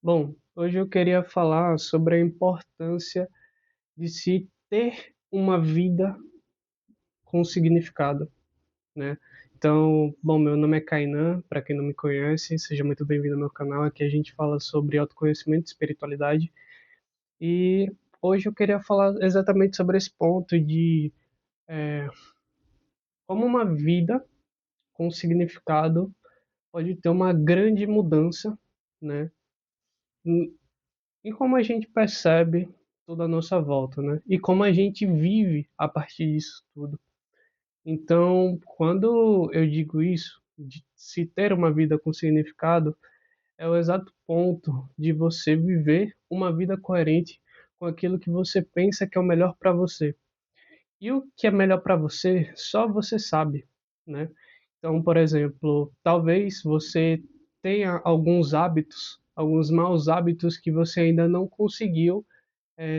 Bom, hoje eu queria falar sobre a importância de se ter uma vida com significado, né? Então, bom, meu nome é Kainan, para quem não me conhece, seja muito bem-vindo ao meu canal. Aqui a gente fala sobre autoconhecimento e espiritualidade. E hoje eu queria falar exatamente sobre esse ponto de como uma vida com significado pode ter uma grande mudança, né? E como a gente percebe tudo à nossa volta, né? E como a gente vive a partir disso tudo. Então, quando eu digo isso, de se ter uma vida com significado, é o exato ponto de você viver uma vida coerente com aquilo que você pensa que é o melhor para você. E o que é melhor para você, só você sabe, né? Então, por exemplo, talvez você tenha alguns hábitos, alguns maus hábitos que você ainda não conseguiu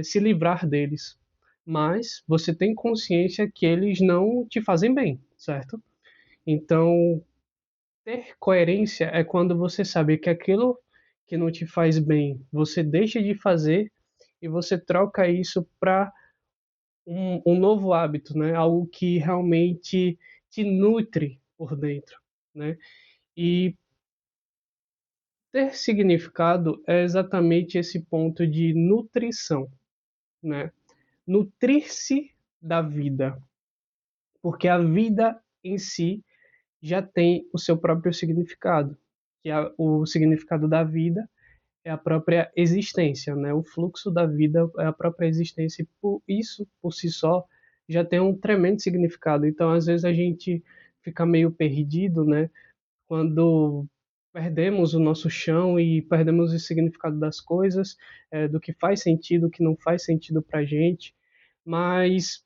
se livrar deles. Mas você tem consciência que eles não te fazem bem, certo? Então, ter coerência é quando você sabe que aquilo que não te faz bem, você deixa de fazer e você troca isso para um novo hábito, né? Algo que realmente te nutre por dentro, né? E ter significado é exatamente esse ponto de nutrição, né? Nutrir-se da vida, porque a vida em si já tem o seu próprio significado, que é o significado da vida é a própria existência, né? O fluxo da vida é a própria existência e por isso, por si só, já tem um tremendo significado. Então, às vezes a gente fica meio perdido, né? Quando perdemos o nosso chão e perdemos o significado das coisas, do que faz sentido, o que não faz sentido para gente. Mas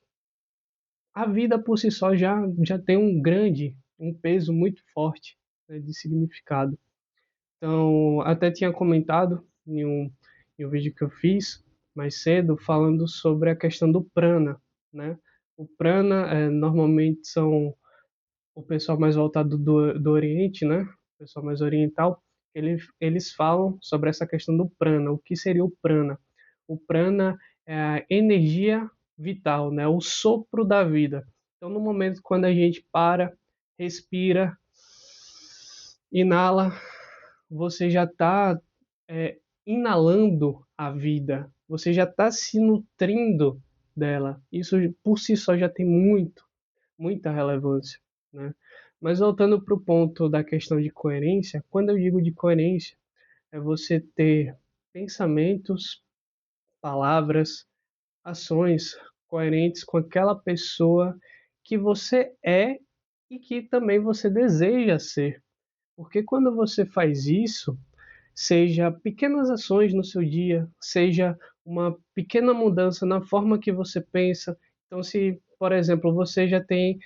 a vida por si só já tem um peso muito forte, né, de significado. Então, até tinha comentado em um vídeo que eu fiz mais cedo, falando sobre a questão do prana, né? O prana, normalmente são o pessoal mais voltado do Oriente, né? O pessoal mais oriental, eles falam sobre essa questão do prana. O que seria o prana? O prana é a energia vital, né? O sopro da vida. Então, no momento quando a gente para, respira, inala, você já está inalando a vida, você já está se nutrindo dela. Isso por si só já tem muita relevância, né? Mas voltando para o ponto da questão de coerência, quando eu digo de coerência, é você ter pensamentos, palavras, ações coerentes com aquela pessoa que você é e que também você deseja ser. Porque quando você faz isso, seja pequenas ações no seu dia, seja uma pequena mudança na forma que você pensa. Então, se, por exemplo, você já tem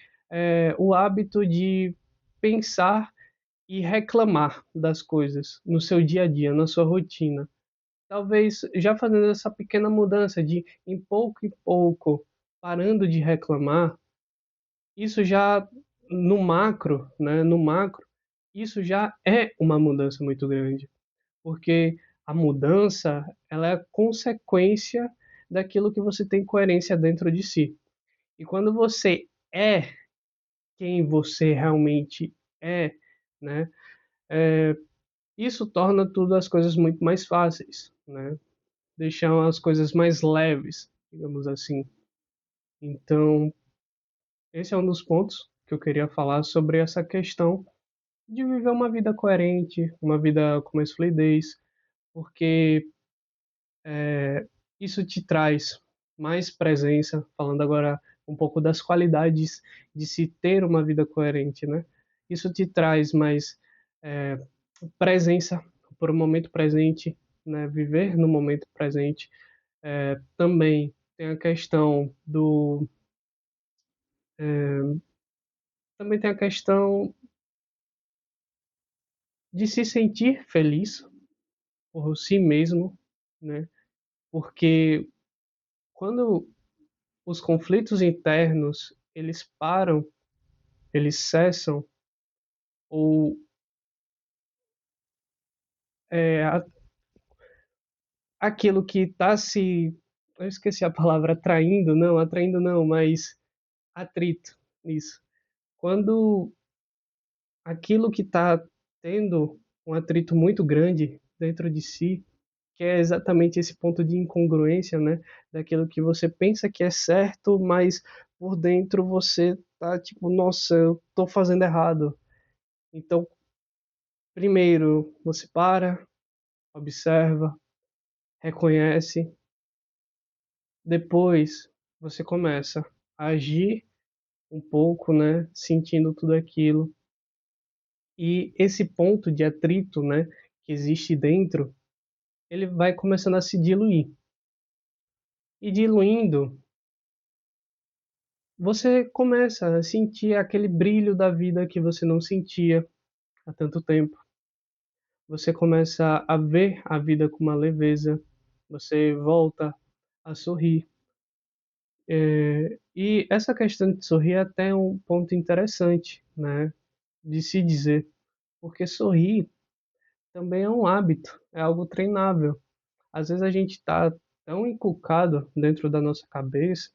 o hábito de pensar e reclamar das coisas no seu dia a dia, na sua rotina, talvez já fazendo essa pequena mudança de em pouco, parando de reclamar, isso já no macro, né, no macro, isso já é uma mudança muito grande porque a mudança ela é consequência daquilo que você tem coerência dentro de si. E quando você é quem você realmente é, né, isso torna tudo as coisas muito mais fáceis, né? Deixam as coisas mais leves, digamos assim. Então, esse é um dos pontos que eu queria falar sobre essa questão de viver uma vida coerente, uma vida com mais fluidez, porque isso te traz mais presença, falando agora um pouco das qualidades de se ter uma vida coerente, né? Isso te traz mais é, presença por um momento presente, né? Viver no momento presente. Também tem a questão do, também tem a questão de se sentir feliz por si mesmo, né? Porque quando os conflitos internos eles param, eles cessam ou aquilo que está se, eu esqueci a palavra atraindo não, mas atrito, isso. Quando aquilo que está tendo um atrito muito grande dentro de si, que é exatamente esse ponto de incongruência, né? Daquilo que você pensa que é certo, mas por dentro você tá tipo, nossa, eu tô fazendo errado. Então, primeiro você para, observa, reconhece, depois você começa a agir um pouco, né? Sentindo tudo aquilo. E esse ponto de atrito, né? Que existe dentro, ele vai começando a se diluir. E diluindo, você começa a sentir aquele brilho da vida que você não sentia há tanto tempo. Você começa a ver a vida com uma leveza, você volta a sorrir. E essa questão de sorrir é até um ponto interessante, né, de se dizer, porque sorrir também é um hábito, é algo treinável. Às vezes a gente está tão inculcado dentro da nossa cabeça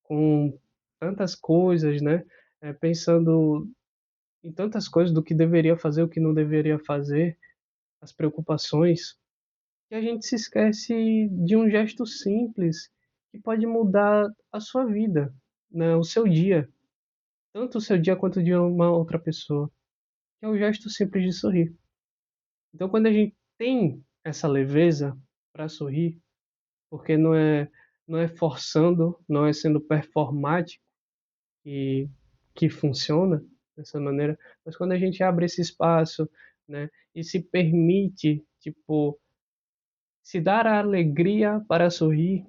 com tantas coisas, né, pensando em tantas coisas do que deveria fazer, o que não deveria fazer, as preocupações, que a gente se esquece de um gesto simples que pode mudar a sua vida, né, o seu dia, tanto o seu dia quanto o de uma outra pessoa, que é o gesto simples de sorrir. Então, quando a gente tem essa leveza para sorrir, porque não é forçando, não é sendo performático que que funciona dessa maneira, mas quando a gente abre esse espaço, né, e se permite, tipo, se dar a alegria para sorrir,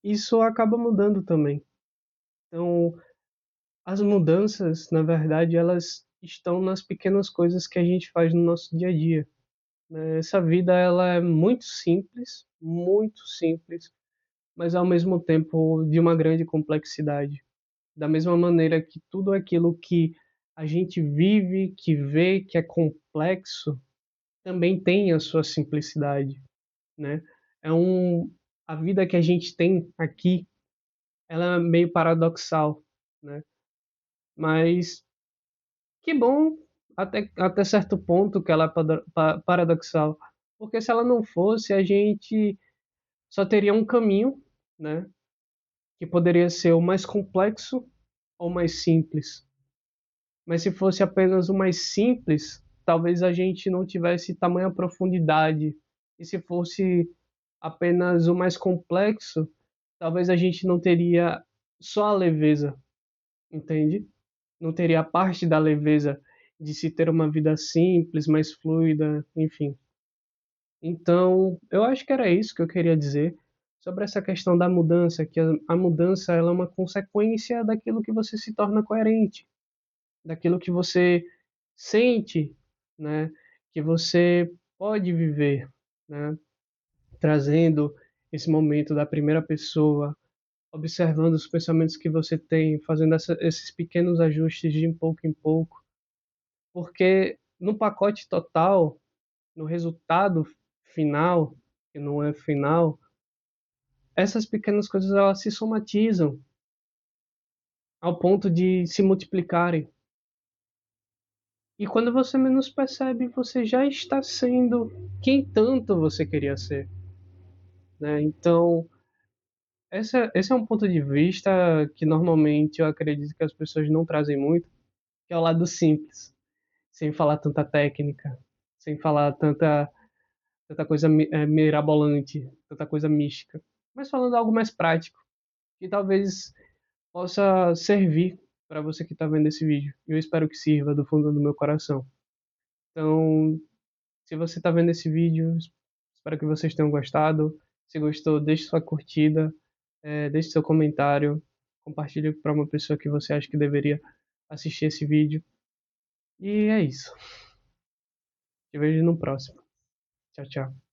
isso acaba mudando também. Então, as mudanças, na verdade, elas estão nas pequenas coisas que a gente faz no nosso dia a dia, né. Essa vida ela é muito simples, mas ao mesmo tempo de uma grande complexidade. Da mesma maneira que tudo aquilo que a gente vive, que vê, que é complexo, também tem a sua simplicidade, né. É um A vida que a gente tem aqui, ela é meio paradoxal, né, mas que bom até certo ponto que ela é paradoxal, porque se ela não fosse, a gente só teria um caminho, né, que poderia ser o mais complexo ou mais simples. Mas se fosse apenas o mais simples, talvez a gente não tivesse tamanha profundidade. E se fosse apenas o mais complexo, talvez a gente não teria só a leveza, entende? Não teria a parte da leveza de se ter uma vida simples, mais fluida, enfim. Então, eu acho que era isso que eu queria dizer sobre essa questão da mudança, que a mudança ela é uma consequência daquilo que você se torna coerente, daquilo que você sente, né, que você pode viver, né, trazendo esse momento da primeira pessoa, observando os pensamentos que você tem, fazendo esses pequenos ajustes de pouco em pouco, porque no pacote total, no resultado final, que não é final, essas pequenas coisas elas se somatizam ao ponto de se multiplicarem. E quando você menos percebe, você já está sendo quem tanto você queria ser, né? Então, esse é um ponto de vista que normalmente eu acredito que as pessoas não trazem muito, que é o lado simples, sem falar tanta técnica, sem falar tanta coisa mirabolante, tanta coisa mística, mas falando algo mais prático, que talvez possa servir para você que está vendo esse vídeo. Eu espero que sirva do fundo do meu coração. Então, se você está vendo esse vídeo, espero que vocês tenham gostado. Se gostou, deixe sua curtida, deixe seu comentário, compartilhe para uma pessoa que você acha que deveria assistir esse vídeo. E é isso. Te vejo no próximo. Tchau, tchau.